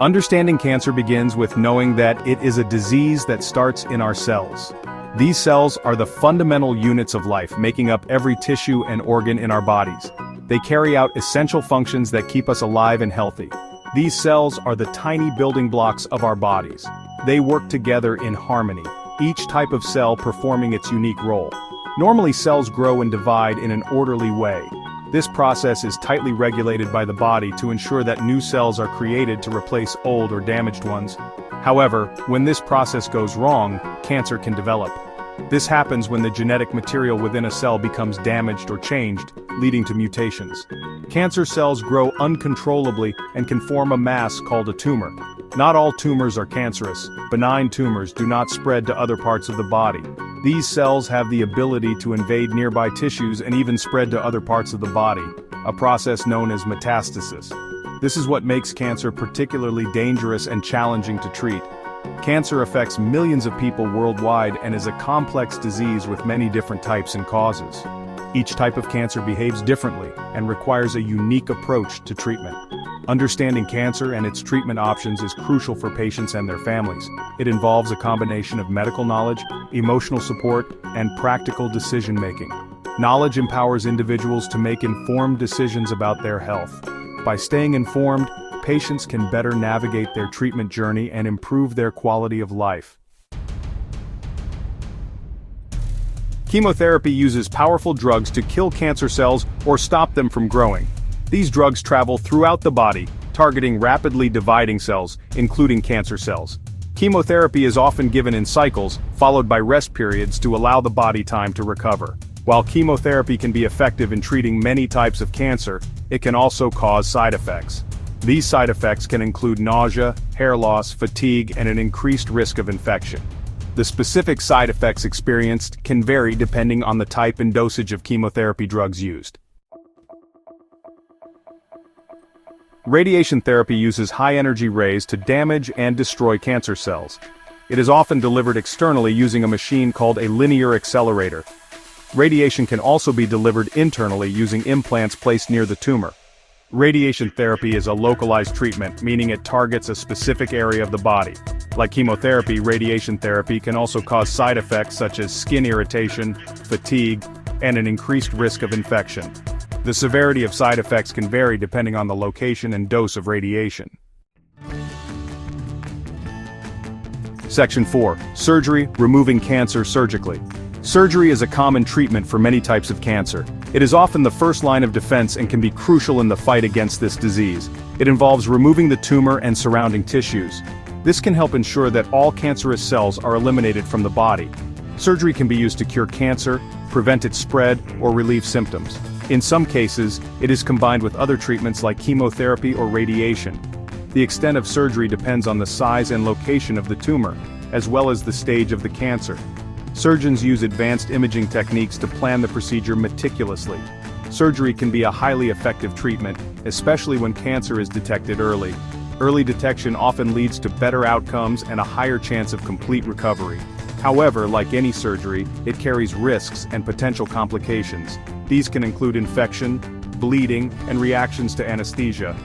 Understanding cancer begins with knowing that it is a disease that starts in our cells. These cells are the fundamental units of life, making up every tissue and organ in our bodies. They carry out essential functions that keep us alive and healthy. These cells are the tiny building blocks of our bodies. They work together in harmony, each type of cell performing its unique role. Normally, cells grow and divide in an orderly way. This process is tightly regulated by the body to ensure that new cells are created to replace old or damaged ones. However, when this process goes wrong, cancer can develop. This happens when the genetic material within a cell becomes damaged or changed, leading to mutations. Cancer cells grow uncontrollably and can form a mass called a tumor. Not all tumors are cancerous. Benign tumors do not spread to other parts of the body. These cells have the ability to invade nearby tissues and even spread to other parts of the body, a process known as metastasis. This is what makes cancer particularly dangerous and challenging to treat. Cancer affects millions of people worldwide and is a complex disease with many different types and causes. Each type of cancer behaves differently and requires a unique approach to treatment. Understanding cancer and its treatment options is crucial for patients and their families. It involves a combination of medical knowledge, emotional support, and practical decision-making. Knowledge empowers individuals to make informed decisions about their health. By staying informed, patients can better navigate their treatment journey and improve their quality of life. Chemotherapy uses powerful drugs to kill cancer cells or stop them from growing. These drugs travel throughout the body, targeting rapidly dividing cells, including cancer cells. Chemotherapy is often given in cycles, followed by rest periods to allow the body time to recover. While chemotherapy can be effective in treating many types of cancer, it can also cause side effects. These side effects can include nausea, hair loss, fatigue, and an increased risk of infection. The specific side effects experienced can vary depending on the type and dosage of chemotherapy drugs used. Radiation therapy uses high-energy rays to damage and destroy cancer cells. It is often delivered externally using a machine called a linear accelerator. Radiation can also be delivered internally using implants placed near the tumor. Radiation therapy is a localized treatment, meaning it targets a specific area of the body. Like chemotherapy, radiation therapy can also cause side effects such as skin irritation, fatigue, and an increased risk of infection. The severity of side effects can vary depending on the location and dose of radiation. Section 4. Surgery, removing cancer surgically. Surgery is a common treatment for many types of cancer. It is often the first line of defense and can be crucial in the fight against this disease. It involves removing the tumor and surrounding tissues. This can help ensure that all cancerous cells are eliminated from the body. Surgery can be used to cure cancer, prevent its spread, or relieve symptoms. In some cases, it is combined with other treatments like chemotherapy or radiation. The extent of surgery depends on the size and location of the tumor, as well as the stage of the cancer. Surgeons use advanced imaging techniques to plan the procedure meticulously. Surgery can be a highly effective treatment, especially when cancer is detected early. Early detection often leads to better outcomes and a higher chance of complete recovery. However, like any surgery, it carries risks and potential complications. These can include infection, bleeding, and reactions to anesthesia.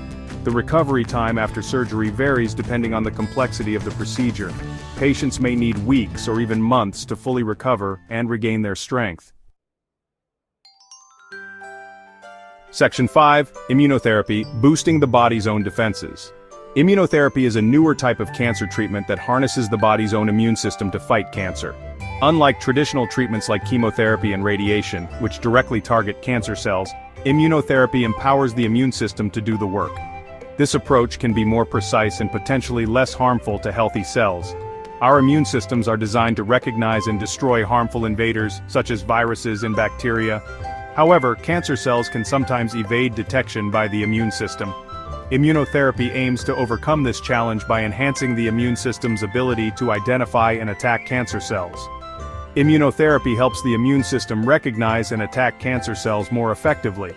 The recovery time after surgery varies depending on the complexity of the procedure. Patients may need weeks or even months to fully recover and regain their strength. Section 5. Immunotherapy, boosting the body's own defenses. Immunotherapy is a newer type of cancer treatment that harnesses the body's own immune system to fight cancer. Unlike traditional treatments like chemotherapy and radiation, which directly target cancer cells, immunotherapy empowers the immune system to do the work. This approach can be more precise and potentially less harmful to healthy cells. Our immune systems are designed to recognize and destroy harmful invaders, such as viruses and bacteria. However, cancer cells can sometimes evade detection by the immune system. Immunotherapy aims to overcome this challenge by enhancing the immune system's ability to identify and attack cancer cells. Immunotherapy helps the immune system recognize and attack cancer cells more effectively.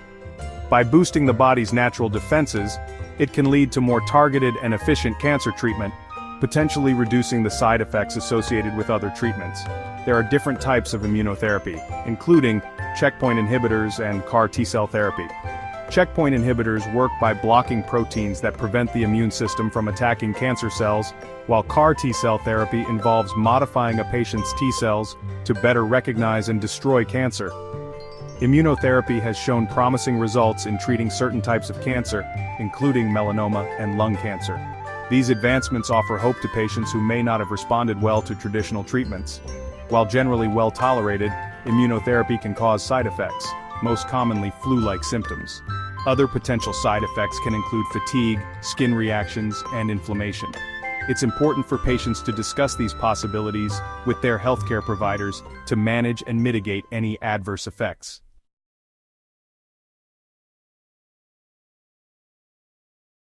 By boosting the body's natural defenses, it can lead to more targeted and efficient cancer treatment, potentially reducing the side effects associated with other treatments. There are different types of immunotherapy, including checkpoint inhibitors and CAR T-cell therapy. Checkpoint inhibitors work by blocking proteins that prevent the immune system from attacking cancer cells, while CAR T-cell therapy involves modifying a patient's T-cells to better recognize and destroy cancer. Immunotherapy has shown promising results in treating certain types of cancer, including melanoma and lung cancer. These advancements offer hope to patients who may not have responded well to traditional treatments. While generally well tolerated, immunotherapy can cause side effects, most commonly flu-like symptoms. Other potential side effects can include fatigue, skin reactions, and inflammation. It's important for patients to discuss these possibilities with their healthcare providers to manage and mitigate any adverse effects.